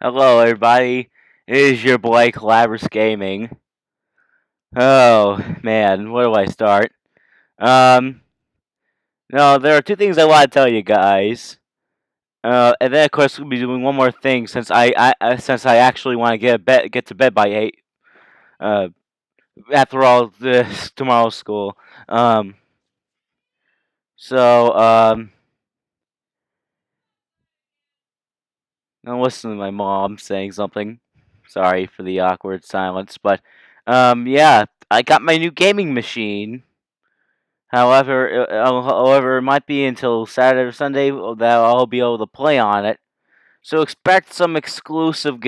Hello, everybody. It is your boy Collaboris Gaming. Oh man, where do I start? Um, no, there are two things I want to tell you guys. And then of course we'll be doing one more thing since I actually want to get to bed by 8. Uh, after all, this tomorrow's school. Um, so I'm listening to my mom saying something. Sorry for the awkward silence, but yeah, I got my new gaming machine. However, it might be until Saturday or Sunday that I'll be able to play on it. So expect some exclusive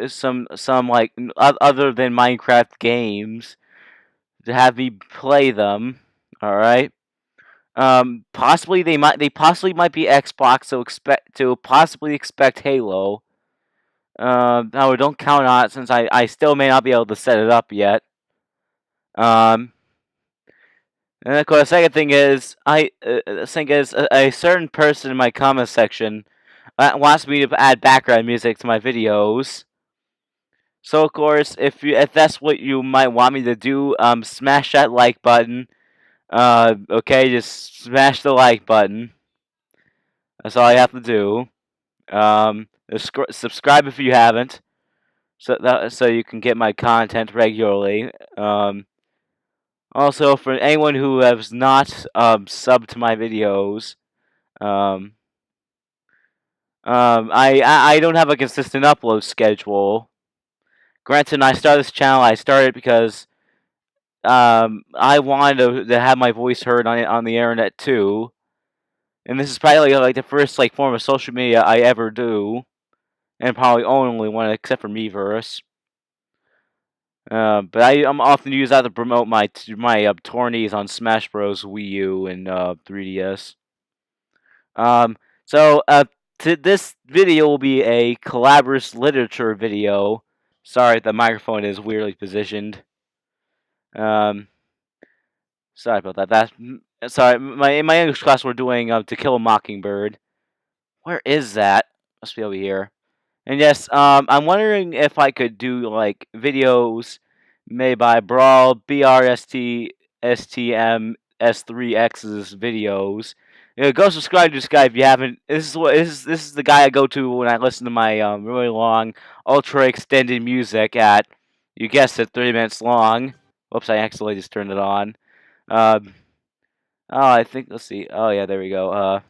some like other than Minecraft games to have me play them. All right. They possibly might be Xbox, so possibly expect Halo. No, don't count on it since I still may not be able to set it up yet. Um, And of course, the second thing is, a certain person in my comment section wants me to add background music to my videos. So of course, if that's what you might want me to do, smash that like button. Okay, just smash the like button. That's all you have to do. Subscribe if you haven't, so you can get my content regularly. Also, for anyone who has not subbed to my videos, um, I don't have a consistent upload schedule. Granted, when I started this channel, I started because I wanted to have my voice heard on the internet too, and this is probably like the first like form of social media I ever do, and probably only one except for Miiverse. But I'm often use that to promote my tourneys on Smash Bros. Wii U and 3DS. Um, so this video will be a Collaboris literature video. Sorry, the microphone is weirdly positioned. Um, sorry about that. Sorry. In my English class, we're doing To Kill a Mockingbird. Where is that? Must be over here. And yes, I'm wondering if I could do like videos made by Brawl BRSTSTMS3X's videos. Go subscribe to this guy if you haven't. This is the guy I go to when I listen to my really long, ultra extended music at, you guessed it, 30 minutes long. Whoops, I accidentally just turned it on. Um, oh, I think, let's see. Oh yeah, there we go.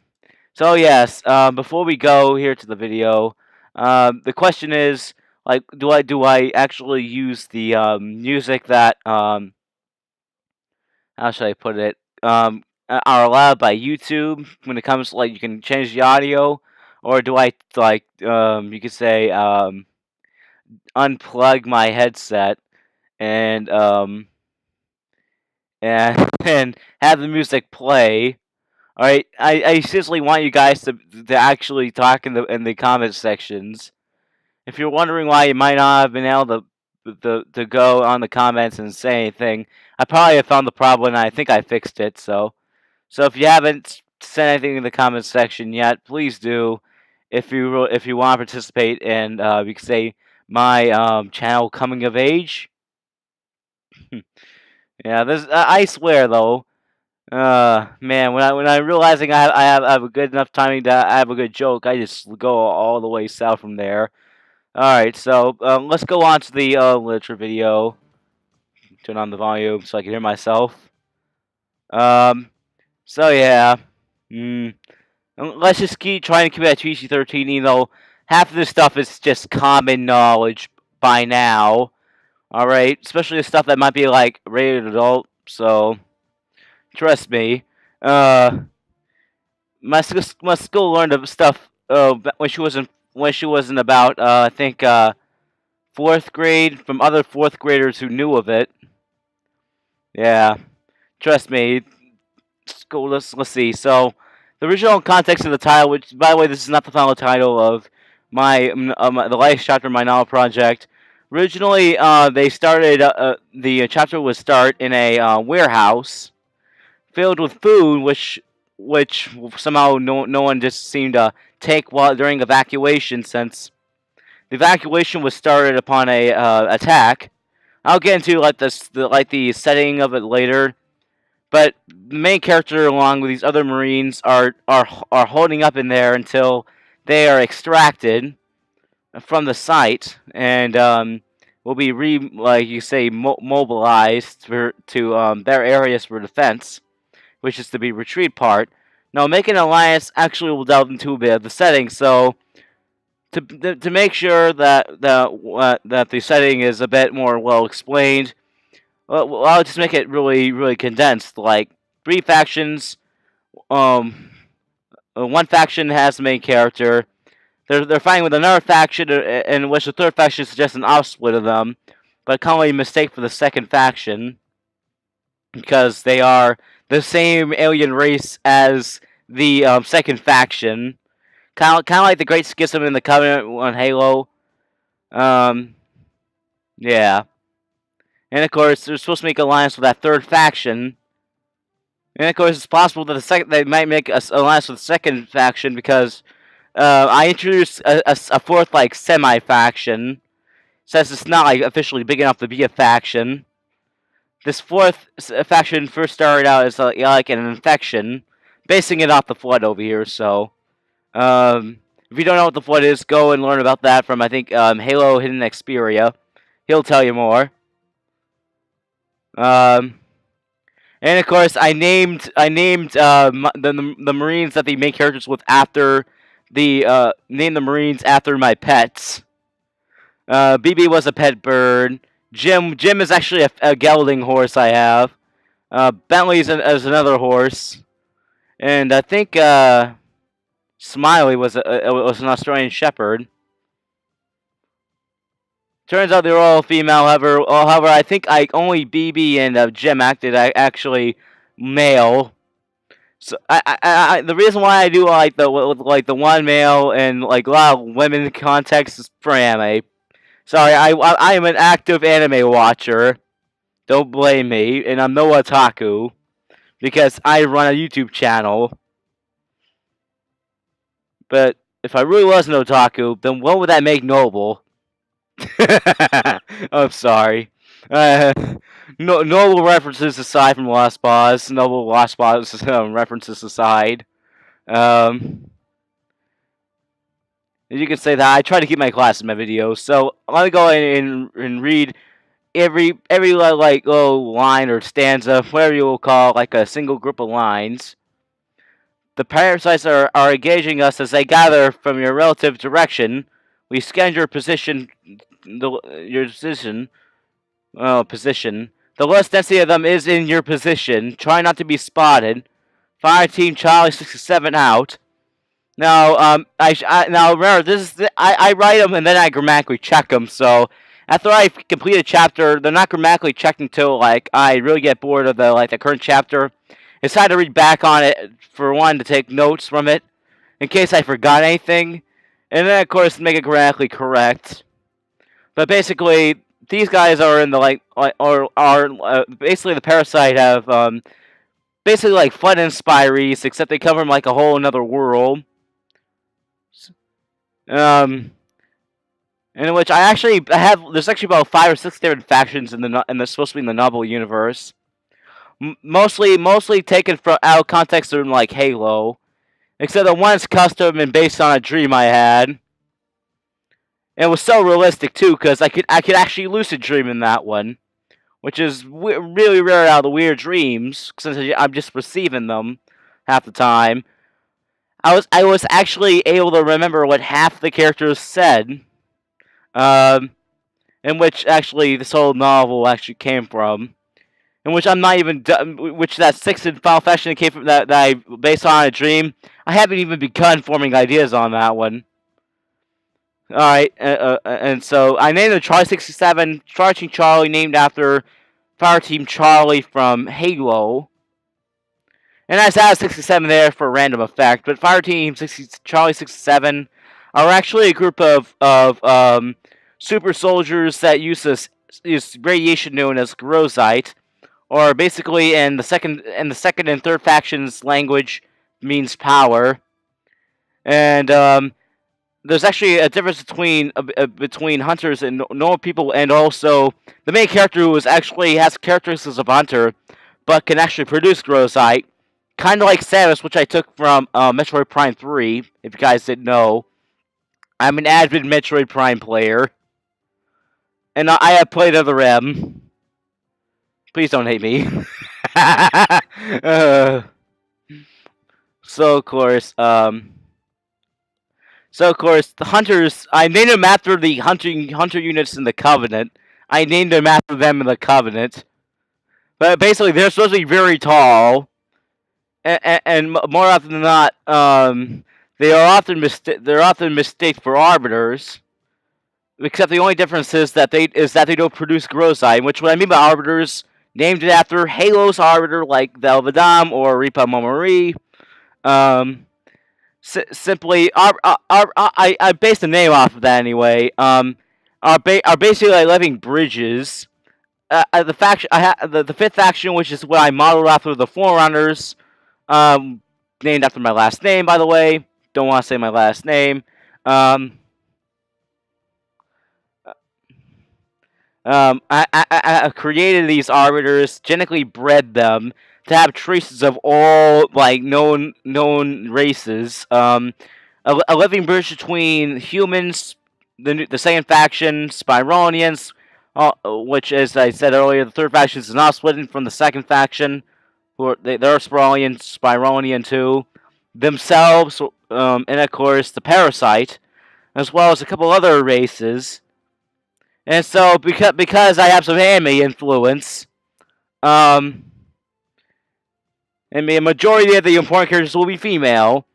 So yes, before we go here to the video, the question is like, do I actually use the music that how should I put it are allowed by YouTube when it comes to, like, you can change the audio, or do I like you could say unplug my headset and and and have the music play. All right, I seriously want you guys to actually talk in the comment sections. If you're wondering why you might not have been able to go on the comments and say anything, I probably have found the problem and I think I fixed it. So if you haven't said anything in the comments section yet, please do. If you want to participate in you could say my channel coming of age. Yeah, this I swear though. Man, when I realizing I have a good enough timing to I have a good joke, I just go all the way south from there. All right, so let's go on to the literature video. Turn on the volume so I can hear myself. Um, so yeah, mm, let's just keep trying to keep it at PG-13. You know, half of this stuff is just common knowledge by now. All right, especially the stuff that might be like rated adult. So trust me. Uh, my school learned of stuff when she wasn't about I think fourth grade from other fourth graders who knew of it. Yeah, trust me. School. Let's see. So the original context of the title, which by the way, this is not the final title of the last chapter of my novel project. Originally, they started the chapter would start in a warehouse filled with food, which somehow no one just seemed to take while during evacuation, since the evacuation was started upon a attack. I'll get into like the setting of it later, but the main character, along with these other Marines, are holding up in there until they are extracted from the site and will be like you say mobilized to their areas for defense, which is to be retreat part. Now, making an alliance actually will delve into a bit of the setting, so to make sure that the setting is a bit more well explained, well, I'll just make it really condensed. Like 3 factions. One faction has the main character. They're fighting with another faction, in which the third faction suggests an off split of them, but commonly mistake for the second faction because they are the same alien race as the second faction. Kind of like the Great Schism in the Covenant on Halo. Yeah. And of course, they're supposed to make alliance with that third faction. And of course, it's possible that they might make an alliance with the second faction because I introduced a fourth like semi-faction. Says it's not like officially big enough to be a faction. This fourth faction first started out as like an infection, basing it off the Flood over here. So, if you don't know what the Flood is, go and learn about that from I think Halo Hidden Xperia. He'll tell you more. And of course, I named the Marines that the main characters with after named the Marines after my pets. BB was a pet bird. Jim is actually a gelding horse I have. Bentley's is another horse, and I think Smiley was an Australian Shepherd. Turns out they're all female. However, I think only BB and Jim acted actually male. So the reason why I do like the one male and like a lot of women context is for anime. Sorry, I am an active anime watcher. Don't blame me, and I'm no otaku because I run a YouTube channel. But if I really was an otaku, then what would that make Noble? I'm sorry. Noble references aside from Lost Boss, Noble Lost Boss references aside. You can say that I try to keep my class in my videos, so I'm gonna go in and read every like little line or stanza, whatever you will call like a single group of lines. The parasites are engaging us as they gather from your relative direction. We scan your position, position. The less density of them is in your position. Try not to be spotted. Fire Team Charlie 67 out. Now, now remember, I write them and then I grammatically check them. So after I complete a chapter, they're not grammatically checked until like I really get bored of the current chapter. It's time to read back on it for one to take notes from it in case I forgot anything, and then of course make it grammatically correct. But basically, these guys are in the basically the Parasite have basically like Flood inspirees, except they come from like a whole another world. In which I have there's actually about 5 or 6 different factions in the supposed to be in the novel universe. Mostly taken from out of context from like Halo, except that one's custom and based on a dream I had. And it was so realistic too, because I could actually lucid dream in that one, which is really rare out of the weird dreams, since I'm just receiving them half the time. I was actually able to remember what half the characters said, in which actually this whole novel actually came from, in which I'm not even done, which that 6th and Final Fashion came from that I based on a dream. I haven't even begun forming ideas on that one. All right, and so I named the Charlie 67 Charging Charlie, named after Fire Team Charlie from Halo. And I added 67 there for a random effect, but Fire Team Charlie 67 are actually a group of super soldiers that use this radiation known as Grozite, or basically in the second and third factions language means power. And there's actually a difference between hunters and normal people, and also the main character who is actually has characteristics of a hunter, but can actually produce Grozite, kind of like Samus, which I took from Metroid Prime 3. If you guys didn't know, I'm an avid Metroid Prime player, and I have played other M. Please don't hate me. uh, so of course, the hunters. I named them after the hunter units in the Covenant. I named them after them in the Covenant. But basically, they're supposed to be very tall, and more often than not, they're often mistaken for arbiters. Except the only difference is that they don't produce Grozite, which what I mean by arbiters, named it after Halo's arbiter like the Elvedam or Ripa Momori. Simply, I based the name off of that anyway. Are basically like living bridges. The faction the fifth faction, which is what I modeled after the Forerunners, named after my last name, by the way. Don't want to say my last name. I created these arbiters, genetically bred them to have traces of all like known races. A living bridge between humans, the second faction, Spironians, which, as I said earlier, the third faction is not splitting from the second faction, they're Spironian too, themselves, and of course the Parasite, as well as a couple other races. And so, because I have some anime influence, and the majority of the important characters will be female.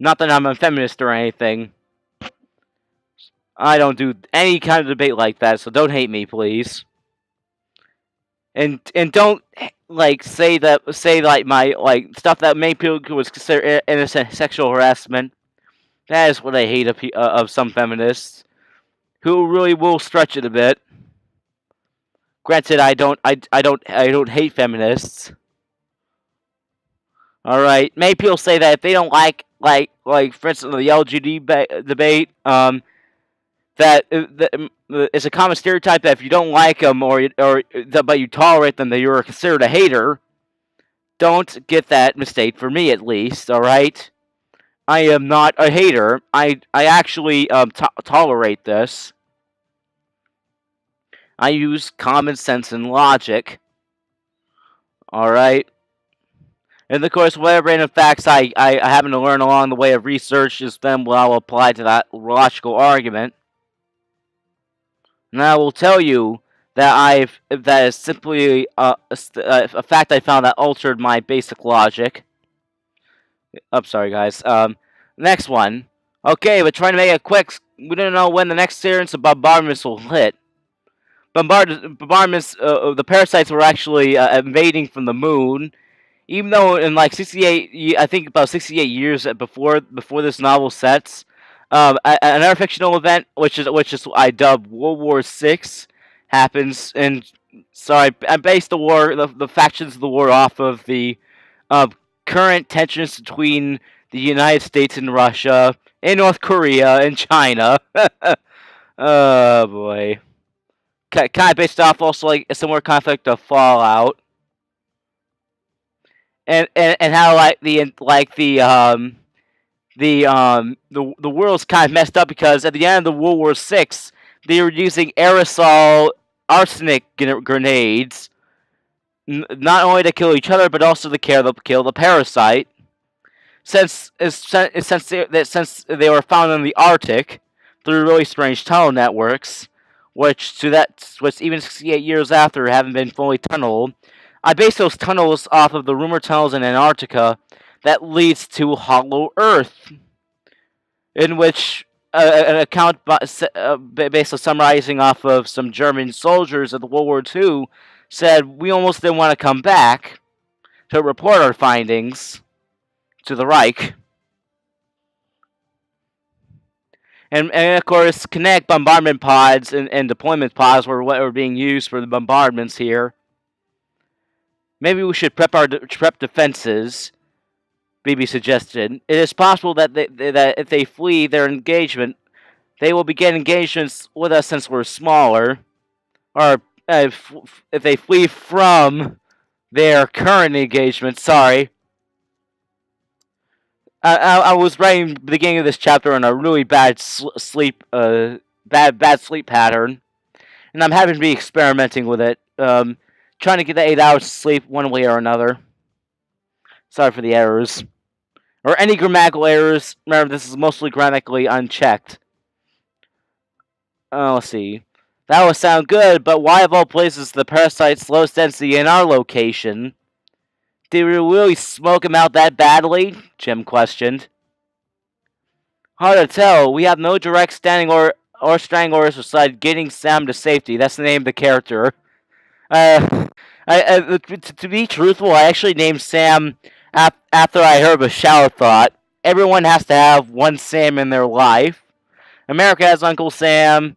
Not that I'm a feminist or anything. I don't do any kind of debate like that, so don't hate me, please. And don't like say my like stuff that many people would consider innocent sexual harassment. That is what I hate of some feminists who really will stretch it a bit. Granted, I don't hate feminists. All right, many people say that if they don't like for instance the LGBT debate, that it's a common stereotype that if you don't like them but you tolerate them, that you're considered a hater. Don't get that mistake for me, at least. All right, I am not a hater. I actually tolerate this. I use common sense and logic. All right. And of course, whatever random facts I happen to learn along the way of research is then what I'll apply to that logical argument. And I will tell you that that is simply a fact I found that altered my basic logic. I'm sorry, guys. Next one. Okay, but trying to make it quick. We don't know when the next series of bombardments will hit. Bombardments. The parasites were actually invading from the moon. Even though in like 68, I think about 68 years before this novel sets, another fictional event, which is I dubbed World War VI, happens. And sorry, I based the factions of the war off of the current tensions between the United States and Russia, and North Korea and China. Oh boy, kind of based off also like a similar conflict of Fallout. And how the world's kind of messed up because at the end of the World War VI, they were using aerosol arsenic grenades, not only to kill each other but also to kill the parasite. Since they were found in the Arctic through really strange tunnel networks, which even 68 years after haven't been fully tunneled. I base those tunnels off of the rumor tunnels in Antarctica that leads to Hollow Earth, in which an account basically summarizing off of some German soldiers of the World War II said we almost didn't want to come back to report our findings to the Reich. And of course, kinetic bombardment pods and deployment pods were what were being used for the bombardments here. Maybe we should prep defenses, BB suggested. It is possible that if they flee their engagement, They will begin engagements with us since we're smaller, or if they flee from their current engagement. Sorry, I was writing the beginning of this chapter on a really bad sleep, bad sleep pattern, and I'm having to be experimenting with it, trying to get the 8 hours of sleep one way or another. Sorry for the errors. Or any grammatical errors. Remember, this is mostly grammatically unchecked. Let's see. That would sound good, but why of all places the parasite's lowest density in our location? Did we really smoke him out that badly? Jim questioned. Hard to tell. We have no direct standing or strangling orders besides getting Sam to safety. That's the name of the character. To be truthful, I actually named Sam after I heard of a shower thought. Everyone has to have one Sam in their life. America has Uncle Sam.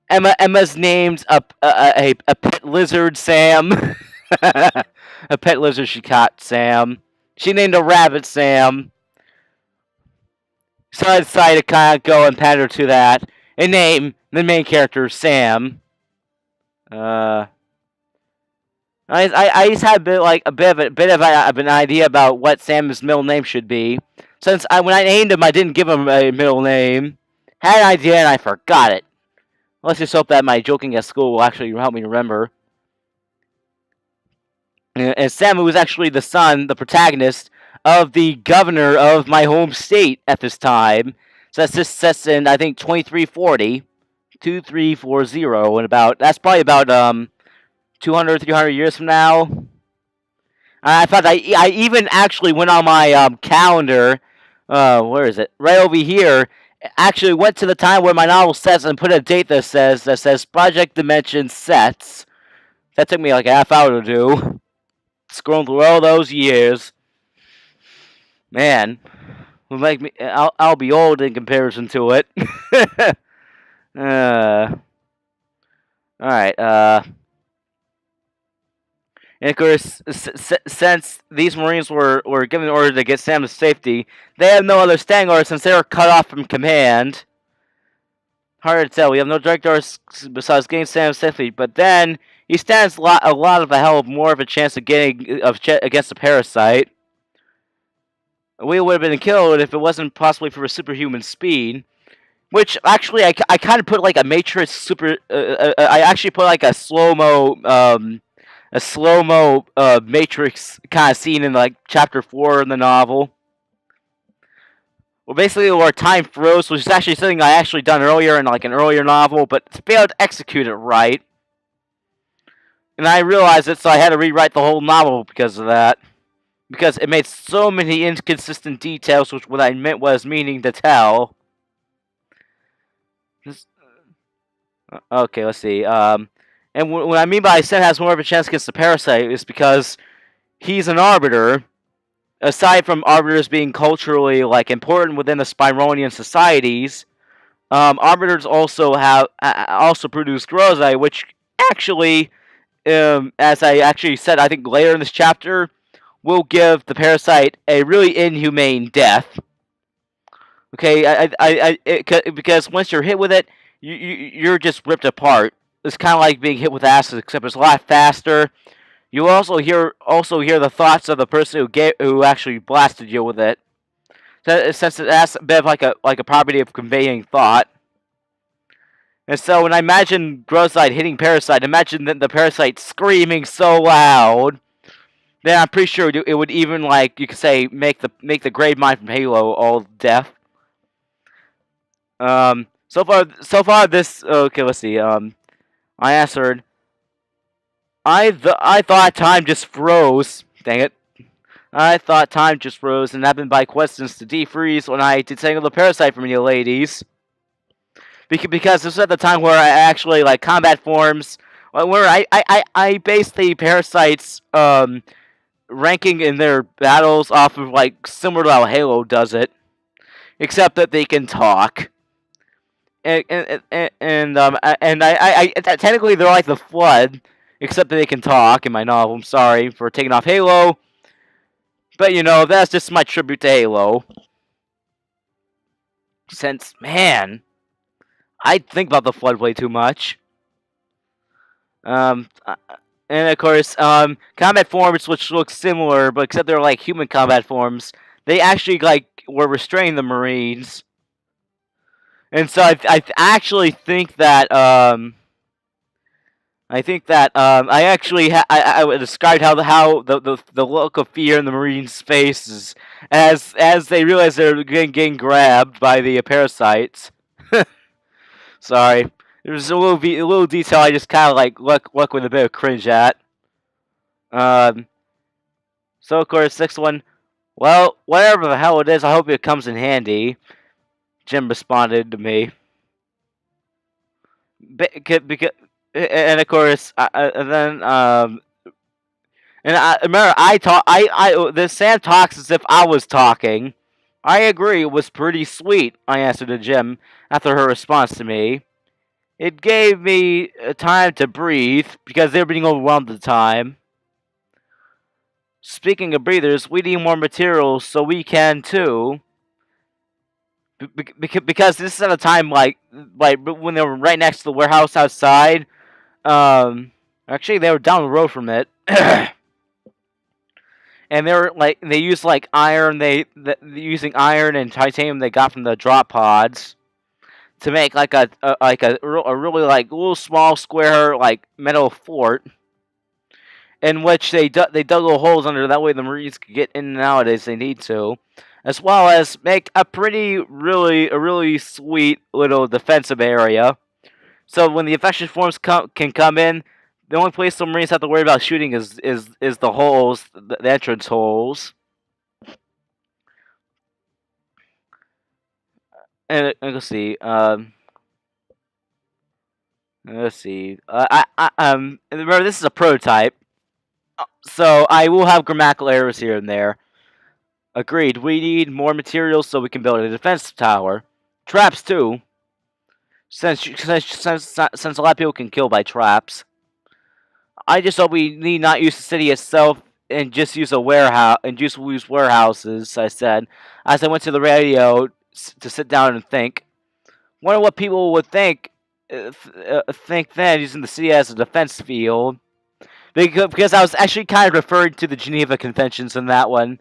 Emma's named a pet lizard Sam. A pet lizard she caught Sam. She named a rabbit Sam. So I decided to kind of go and pander to that and name the main character Sam. I just had a bit of an idea about what Sam's middle name should be. Since when I named him, I didn't give him a middle name. Had an idea and I forgot it. Let's just hope that my joking at school will actually help me remember. And Sam was actually the protagonist of the governor of my home state at this time. So that's just sets in, I think, 2340, 2340, and that's probably about 200, 300 years from now. I thought I even actually went on my calendar. Where is it? Right over here. Actually went to the time where my novel sets and put a date that says Project Dimension sets. That took me like a half hour to do. Scrolling through all those years. Man, will make me. I'll be old in comparison to it. All right. And of course, since these Marines were given the order to get Sam to safety, they have no other standing orders since they were cut off from command. Hard to tell. We have no direct orders besides getting Sam to safety, but then he stands a lot of a hell of more of a chance of getting against the parasite. We would have been killed if it wasn't possibly for a superhuman speed. Which actually, I kind of put like a Matrix super. I actually put like a slow mo Matrix kind of scene in like chapter 4 in the novel. Well, basically, where time froze, which is actually something I actually done earlier in like an earlier novel, but failed to execute it right. And I realized it, so I had to rewrite the whole novel because of that. Because it made so many inconsistent details, which what I was meaning to tell. Okay, let's see. And what I mean by Sen has more of a chance against the parasite is because he's an arbiter. Aside from arbiters being culturally like important within the Spironian societies, arbiters also produce Grozai, which actually, as I actually said, I think later in this chapter, will give the parasite a really inhumane death. Okay, because once you're hit with it, you're just ripped apart. It's kind of like being hit with acid, except it's a lot faster. You also hear the thoughts of the person who actually blasted you with it. So, since it has a bit of like a property of conveying thought. And so when I imagine Grozite hitting Parasite, imagine the Parasite screaming so loud. Then I'm pretty sure it would even, like, you could say, make the Grave Mind from Halo all deaf. So far this, okay, let's see, I answered, I thought time just froze, dang it. I thought time just froze, and happened by questions to defreeze when I detangled the parasite from you ladies. Because this was at the time where I actually, like, combat forms, where I based the parasites, ranking in their battles off of, like, similar to how Halo does it. Except that they can talk. And technically they're like the Flood, except that they can talk in my novel. I'm sorry for taking off Halo. But, you know, that's just my tribute to Halo. Since, man, I think about the flood way too much. Um, uh, and of course, combat forms which look similar, but except they're like human combat forms. They actually like were restraining the Marines, and so I actually think that I actually I described how the look of fear in the Marines' faces as they realize they're getting grabbed by the parasites. Sorry, there's a little detail I just kind of like look with a bit of cringe at. Um, so of course, next one. Well, whatever the hell it is, I hope it comes in handy. Jim responded to me. Because, and of course, and then and I remember I talk I the Sam talks as if I was talking. I agree, it was pretty sweet. I answered to Jim after her response to me. It gave me time to breathe because they were being overwhelmed at the time. Speaking of breathers, we need more materials so we can too. Because this is at a time like when they were right next to the warehouse outside. Actually, they were down the road from it. And they were like they used like iron. Using iron and titanium they got from the drop pods to make like a really like little small square like metal fort in which they dug little holes under. That way the Marines could get in and out as they need to, as well as make a really sweet little defensive area. So when the infection forms can come in, the only place the Marines have to worry about shooting is the holes, the entrance holes. And let's see. Let's see. Remember this is a prototype, so I will have grammatical errors here and there. Agreed. We need more materials so we can build a defense tower. Traps too, since a lot of people can kill by traps. I just hope we need not use the city itself and just use a warehouse and just use warehouses. I said as I went to the radio to sit down and think. Wonder what people would think then using the city as a defense field. Because I was actually kind of referring to the Geneva Conventions in that one.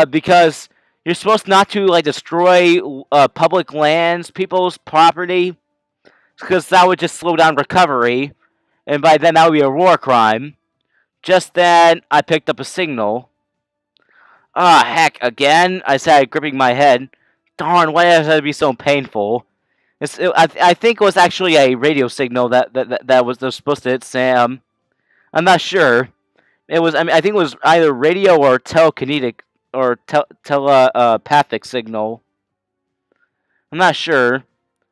Because you're supposed not to like destroy public lands, people's property, because that would just slow down recovery, and by then that would be a war crime. Just then, I picked up a signal. Ah, heck, again? I said, gripping my head. Darn, why does that be so painful? I think it was actually a radio signal that was supposed to hit Sam. I'm not sure. It was. I think it was either radio or telekinetic or telepathic signal. I'm not sure.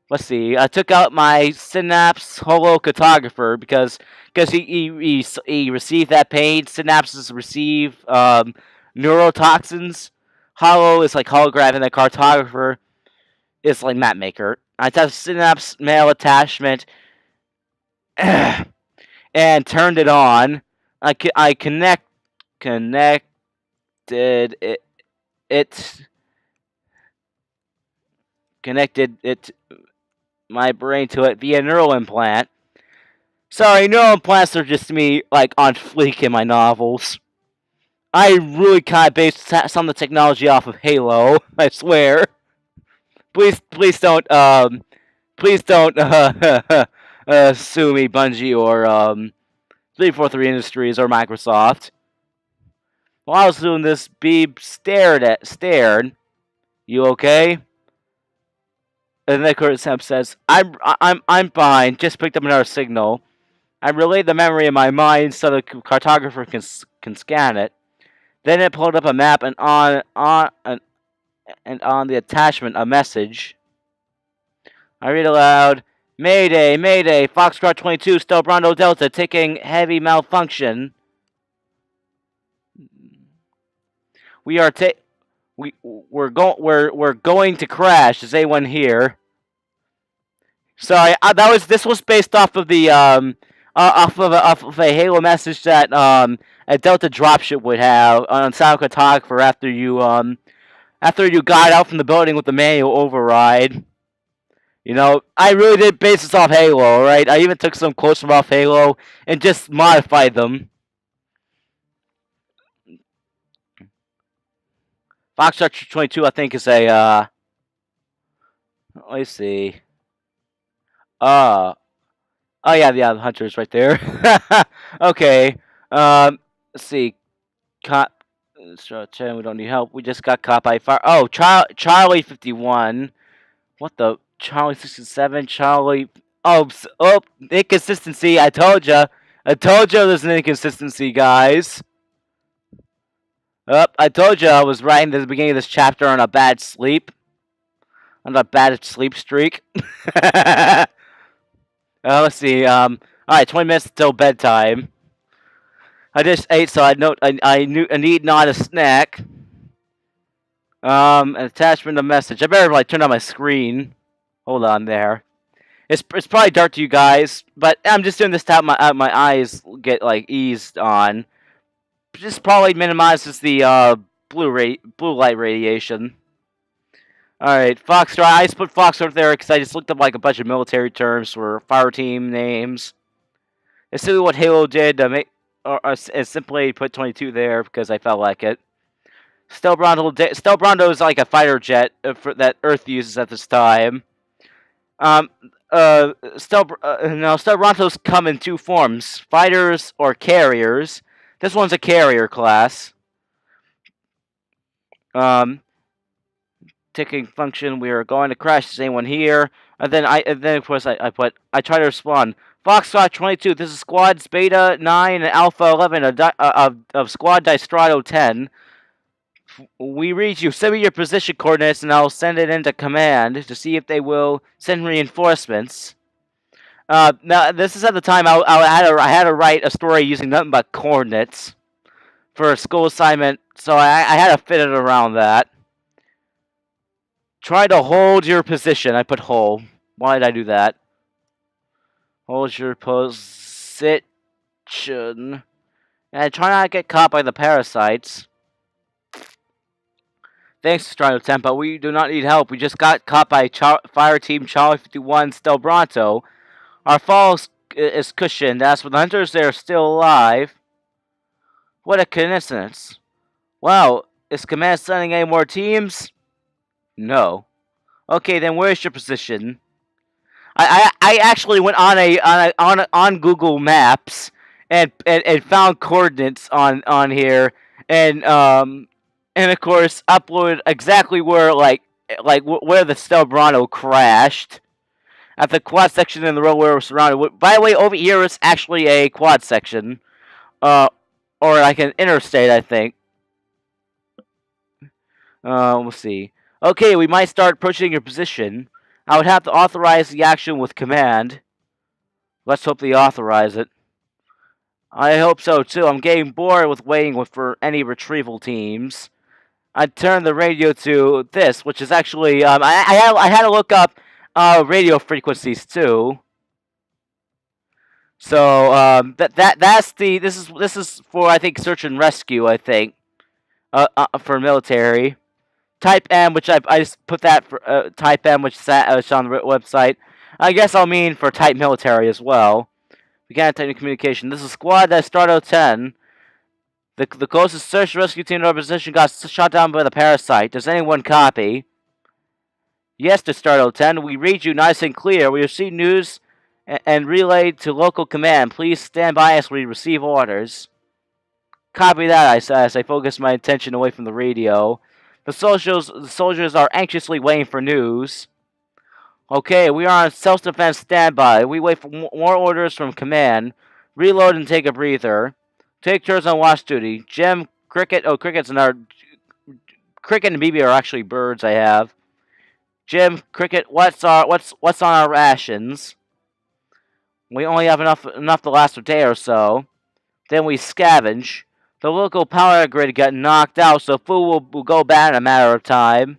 Let's see. I took out my Synapse holocartographer because he received that pain. Synapses receive neurotoxins. Holo is like holograph, and the cartographer is like map maker. I touched Synapse mail attachment and turned it on. I connected it my brain to it via neural implant. Sorry, neural implants are just me like on fleek in my novels. I really kind of based some of the technology off of Halo. I swear. Please don't sue me, Bungie or 343 Industries or Microsoft. While I was doing this, Beeb stared. You okay? And then Curtis Hemp says, I'm fine. Just picked up another signal. I relayed the memory in my mind so the cartographer can scan it. Then it pulled up a map and on the attachment a message. I read aloud, Mayday, Mayday, Foxtrot 22, Stel Brando Delta, taking heavy malfunction. We're going to crash. Is anyone here? Sorry, this was based off of the off of a Halo message that a Delta dropship would have on Sound Cartographer after you got out from the building with the manual override. I really did base this off Halo, right? I even took some quotes from off Halo and just modified them. Foxtrot 22, I think, is a, let's see. Uh, oh, yeah, the hunter's right there. Okay. Let's see. Cop. We don't need help. We just got caught by fire. Oh, Charlie 51. What the? Charlie 67. Charlie. Oh, inconsistency. I told you. I told you there's an inconsistency, guys. I told you I was writing the beginning of this chapter on a bad sleep. On a bad sleep streak. Let's see. Alright, 20 minutes till bedtime. I just ate, so I need not a snack. An attachment, a message. I better turn on my screen. Hold on there. It's probably dark to you guys, but I'm just doing this to have my eyes get eased on. This probably minimizes the blue light radiation. Alright, Foxtrot. I just put Foxtrot there because I just looked up a bunch of military terms for fire team names. It's simply what Halo did to make, or simply put 22 there because I felt like it. Stelbronto is like a fighter jet that Earth uses at this time. Stelbrontos come in two forms: fighters or carriers. This one's a carrier class. Ticking function. We are going to crash. Is anyone here? And then of course I try to respond. Foxtrot 22. This is Squads Beta 9 and Alpha 11 of Squad Distrato 10. We read you. Send me your position coordinates, and I'll send it into command to see if they will send reinforcements. Now this is at the time I had to write a story using nothing but coordinates for a school assignment, so I had to fit it around that. Try to hold your position. I put hold. Why did I do that? Hold your position. And try not to get caught by the parasites. Thanks, Strano Tempo. We do not need help. We just got caught by Fire Team Charlie 51 Stelbronto. Our fall is cushioned. As for the hunters, they are still alive. What a coincidence. Wow, is Command sending any more teams? No. Okay, then where's your position? I actually went on Google Maps and found coordinates on here and of course uploaded exactly where where the Stelbronto crashed at the quad section in the road where it was surrounded. By the way, over here is actually a quad section, or like an interstate, I think. Let's see. Okay, we might start approaching your position. I would have to authorize the action with command. Let's hope they authorize it. I hope so too. I'm getting bored with waiting for any retrieval teams. I turned the radio to this, which is actually I had to look up radio frequencies too. So this is for, I think, search and rescue. I think for military. Type M, which I just put that for Type M, which is on the website. I guess I'll mean for Type Military as well. We can't technical communication. This is Squad Distrato 10. The closest search and rescue team to our position got shot down by the parasite. Does anyone copy? Yes, Distrato 10. We read you nice and clear. We receive news and relayed to local command. Please stand by as we receive orders. Copy that, I say as I focus my attention away from the radio. The soldiers are anxiously waiting for news. Okay, we are on self-defense standby. We wait for more orders from command. Reload and take a breather. Take turns on watch duty. Jim, Cricket. Oh, Cricket's another. Cricket and BB are actually birds I have. Jim, Cricket, what's on our rations? We only have enough to last a day or so. Then we scavenge. The local power grid got knocked out, so food will go bad in a matter of time.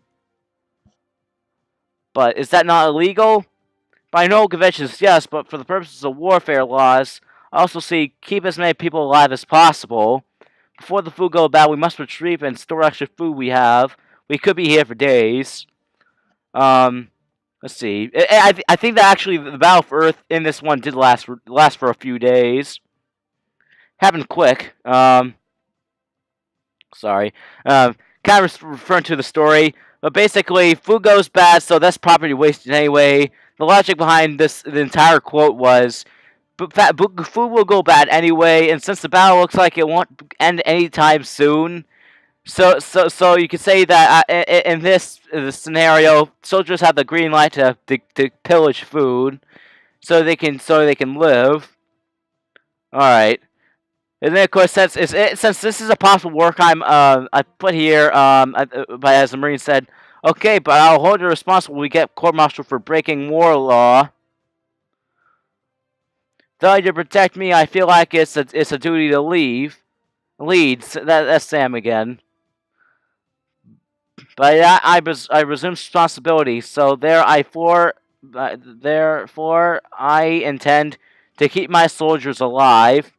But is that not illegal? By no conventions, yes, but for the purposes of warfare laws, I also see keep as many people alive as possible. Before the food goes bad, we must retrieve and store extra food we have. We could be here for days. Let's see. I think that actually the battle for Earth in this one did last for a few days. Happened quick. Sorry. Kind of referring to the story, but basically, food goes bad, so that's property wasted anyway. The logic behind the entire quote was, but food will go bad anyway, and since the battle looks like it won't end anytime soon, so you could say that in this scenario, soldiers have the green light to pillage food, so they can live. All right. And then, of course, since this is a possible war crime, I put here, but as the Marine said, okay, but I'll hold you responsible. We get court-martialed for breaking war law. Though you protect me, I feel like it's a duty to lead. That's Sam again. But I resume responsibility. So therefore I intend to keep my soldiers alive.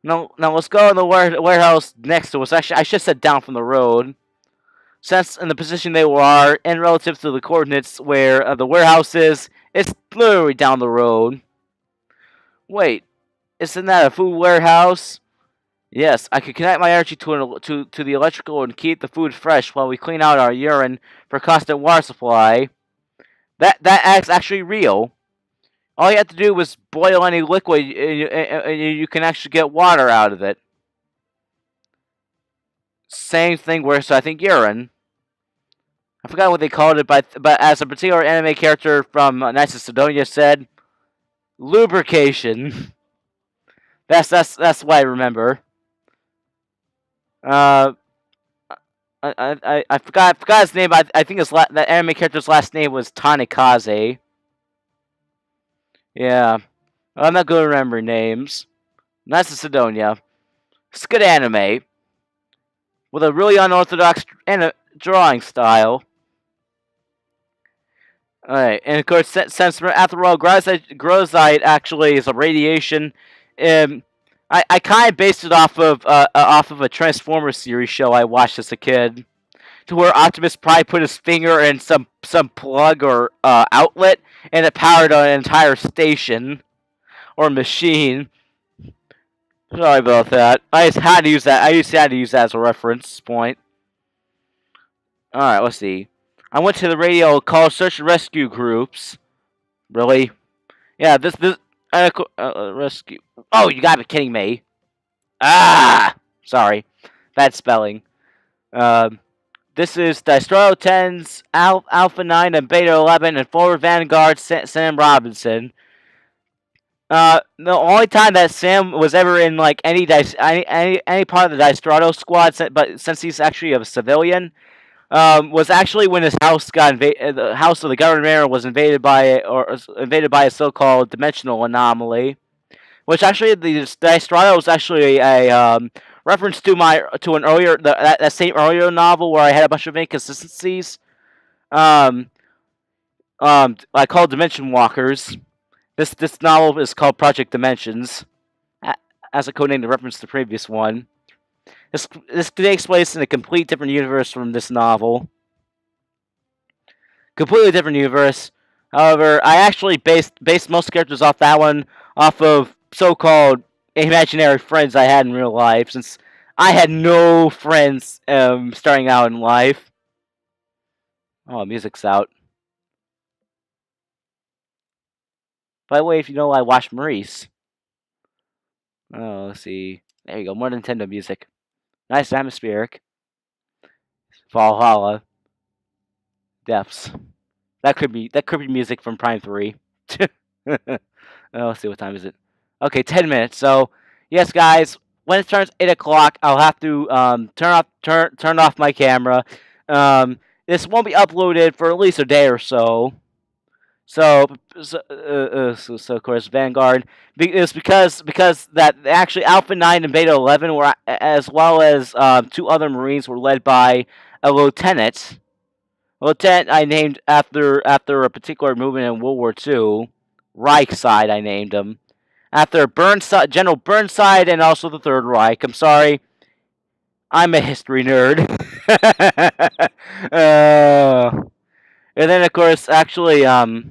Now let's go in the warehouse next to us. Actually, I should have said down from the road. Since in the position they are, and relative to the coordinates where the warehouse is, it's literally down the road. Wait, isn't that a food warehouse? Yes, I could connect my energy to the electrical and keep the food fresh while we clean out our urine for constant water supply. That act's actually real. All you have to do is boil any liquid, and you can actually get water out of it. Same thing works, I think, urine. I forgot what they called it, but as a particular anime character from Knights of Sidonia said, lubrication. That's what I remember. Uh, I forgot his name. But I think that anime character's last name was Tanikaze. Yeah, I'm not good at remembering names. Knights of Sidonia. It's good anime with a really unorthodox drawing style. Alright, and of course, since after all, Grozite actually is a radiation. I kind of based it off of a Transformers series show I watched as a kid, to where Optimus Prime put his finger in some plug or outlet, and it powered an entire station or machine. Sorry about that. I just had to use that. I used to have to use that as a reference point. All right, let's see. I went to the radio called search and rescue groups. Really? Yeah, this rescue. Oh, you gotta be kidding me! Sorry, bad spelling. This is Distro 10's Alpha 9 and Beta 11 and forward Vanguard Sam Robinson. The only time that Sam was ever in like any part of the Distrato squad, but since he's actually a civilian, was actually when his house got invaded. The house of the governor was invaded by a so-called dimensional anomaly, which actually the Distrato was actually a reference to an earlier that same earlier novel where I had a bunch of inconsistencies. I called Dimension Walkers. This novel is called Project Dimensions, as a codename to reference the previous one. This takes place in a complete different universe from this novel. Completely different universe. However, I actually based most characters off that one off of so-called imaginary friends I had in real life, since I had no friends starting out in life. Oh, music's out. By the way, if you know, I watched Maurice. Oh, let's see. There you go. More Nintendo music. Nice atmospheric. Valhalla. Depths. That could be music from Prime 3. Let's see, what time is it? Okay, 10 minutes. So, yes, guys, when it turns 8 o'clock, I'll have to turn off my camera. This won't be uploaded for at least a day or so. So of course, Vanguard is because that actually Alpha 9 and Beta 11 were, as well as 2 other Marines, were led by a lieutenant. Lieutenant I named after a particular movement in World War II. Reichside, I named him after General Burnside, and also the Third Reich. I'm sorry, I'm a history nerd. And then, of course, actually, the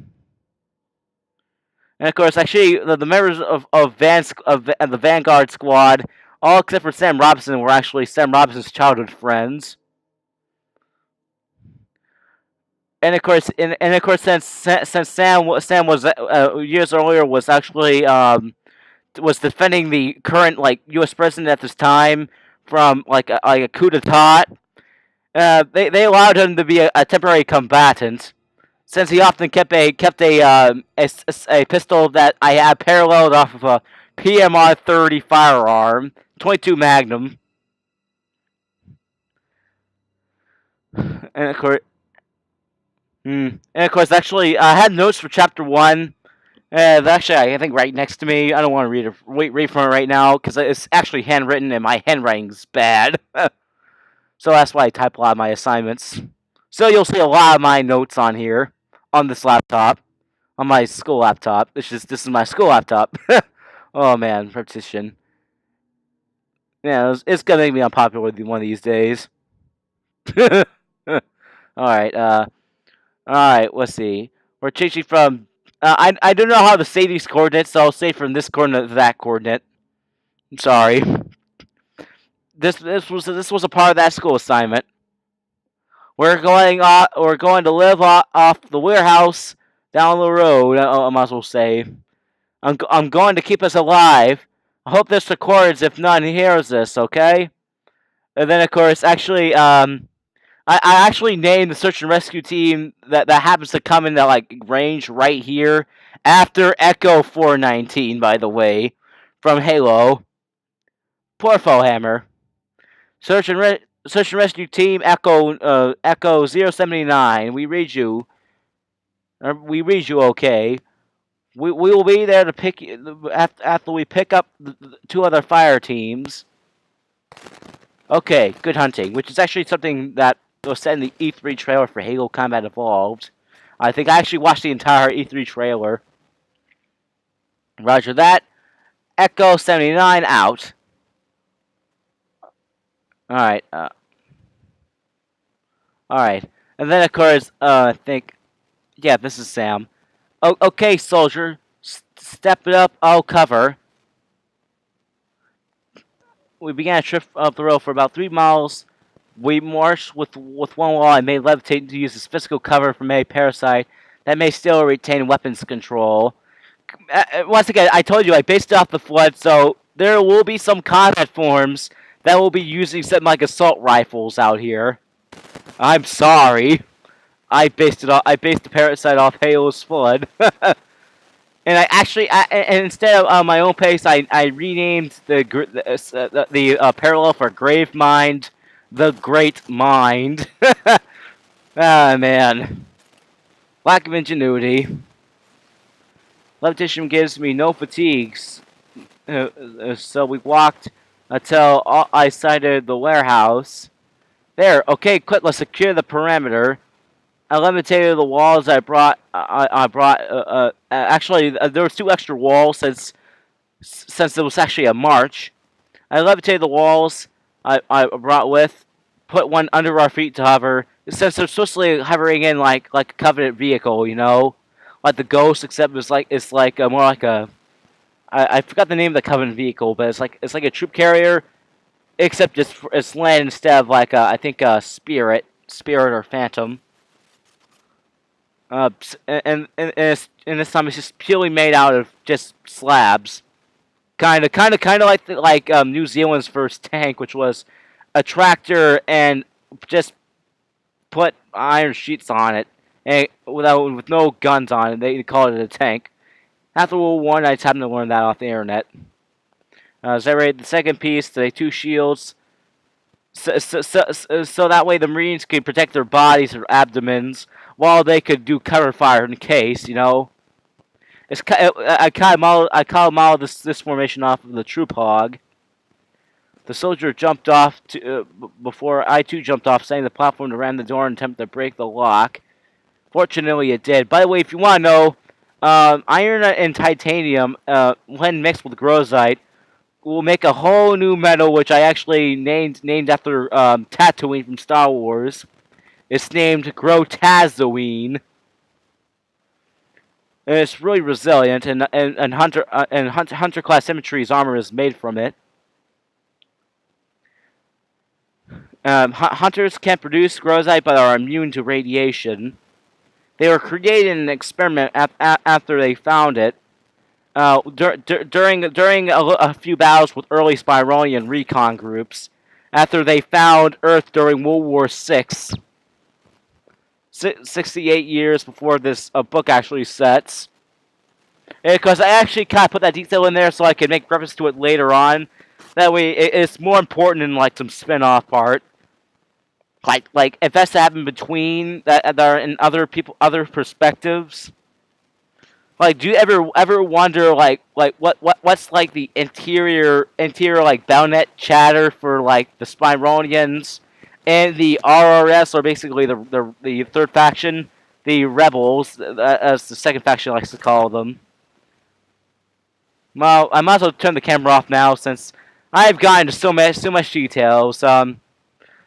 members of the Vanguard squad, all except for Sam Robinson, were actually Sam Robinson's childhood friends. And of course, since Sam was years earlier was actually was defending the current like U.S. president at this time from like a coup d'état, they allowed him to be a temporary combatant, since he often kept a pistol that I had paralleled off of a PMR 30 firearm, 22 Magnum, and of course, actually, I had notes for chapter one. Actually, I think right next to me. I don't want to read from it right now because it's actually handwritten and my handwriting's bad. So that's why I type a lot of my assignments. So you'll see a lot of my notes on here on this laptop, on my school laptop. This is my school laptop. Oh man, repetition. Yeah, it's gonna make me unpopular one of these days. All right. All right. Let's see. We're changing from. I don't know how to say these coordinates, so I'll say from this coordinate to that coordinate. I'm sorry. This was a part of that school assignment. We're going to live off the warehouse down the road. I might as well say. I'm going to keep us alive. I hope this records if none hears this. Okay. And then of course, actually, I actually named the search and rescue team that happens to come in that like range right here after Echo 419. By the way, from Halo. Poor Fohammer. Search and rescue team Echo 079. We read you. We read you. Okay. We will be there to pick you after we pick up the two other fire teams. Okay, good hunting, which is actually something that was said in the E3 trailer for Halo Combat Evolved. I think I actually watched the entire E3 trailer. Roger that. Echo 79 out. Alright, alright. And then, of course, I think... Yeah, this is Sam. Okay, soldier. Step it up, I'll cover. We began a trip up the road for about 3 miles. We marched with one wall and made levitate to use as physical cover from a parasite that may still retain weapons control. Once again, I told you I based it off the flood, so there will be some combat forms that will be using something like assault rifles out here. I'm sorry. I based the parasite off Halo's flood. And and instead of my own pace, I renamed the parallel for Grave Mind, the Great Mind. Ah man, lack of ingenuity. Levitation gives me no fatigues, so we walked until I sighted the warehouse. There, okay, quick, let's secure the perimeter. I levitated the walls. I brought. Actually, there was 2 extra walls since it was actually a march. I levitated the walls. I brought with, put one under our feet to hover. Since they're supposed to be hovering in like a Covenant vehicle, you know, like the Ghost, except it's like more like a. I forgot the name of the Covenant vehicle, but it's like a troop carrier, except it's land instead of like I think a Spirit or Phantom. And this time it's just purely made out of just slabs, kind of like New Zealand's first tank, which was a tractor and just put iron sheets on it, and with no guns on it. They called it a tank. After World War I just happened to learn that off the internet. As I read the second piece, the 2 shields. So that way the Marines could protect their bodies or abdomens while they could do cover fire in case, you know. I kind of modeled this formation off of the troop hog. The soldier jumped off before I too jumped off, setting the platform to ram the door and attempt to break the lock. Fortunately, it did. By the way, if you want to know, iron and titanium, when mixed with grozite, will make a whole new metal, which I actually named after Tatooine from Star Wars. It's named Grotazoine. And it's really resilient, and Hunter class Symmetry's armor is made from it. Hunters can produce Grozite but are immune to radiation. They were created in an experiment after they found it. During a few battles with early Spironian recon groups, after they found Earth during World War VI, 68 years before this book actually sets. Because I actually kind of put that detail in there so I can make reference to it later on. That way, it's more important in like some spin-off part. Like events that happen between that are in other perspectives. Like, do you ever wonder what's like the interior like Bellnet chatter for like the Spironians and the RRS, or basically the third faction, the rebels, as the second faction likes to call them. Well, I might as well turn the camera off now since I've gotten into so much details.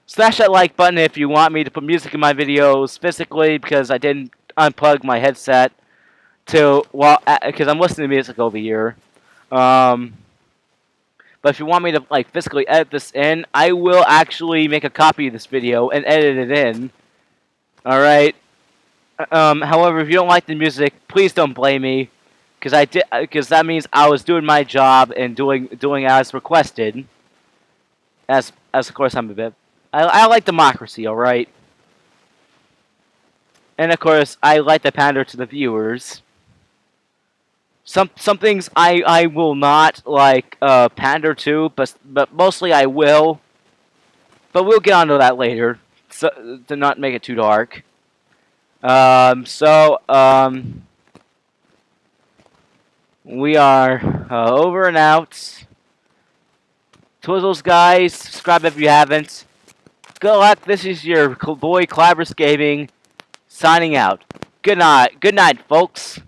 Smash that like button if you want me to put music in my videos physically, because I didn't unplug my headset because I'm listening to music over here. But if you want me to like physically edit this in, I will actually make a copy of this video and edit it in. All right. However, if you don't like the music, please don't blame me, because that means I was doing my job and doing as requested. As of course I'm a bit. I like democracy, all right. And of course I like to pander to the viewers. Some things I will not like pander to, but mostly I will. But we'll get onto that later, so to not make it too dark. We are over and out. Twizzles, guys. Subscribe if you haven't. Good luck. This is your boy Collaboris Gaming signing out. Good night. Good night, folks.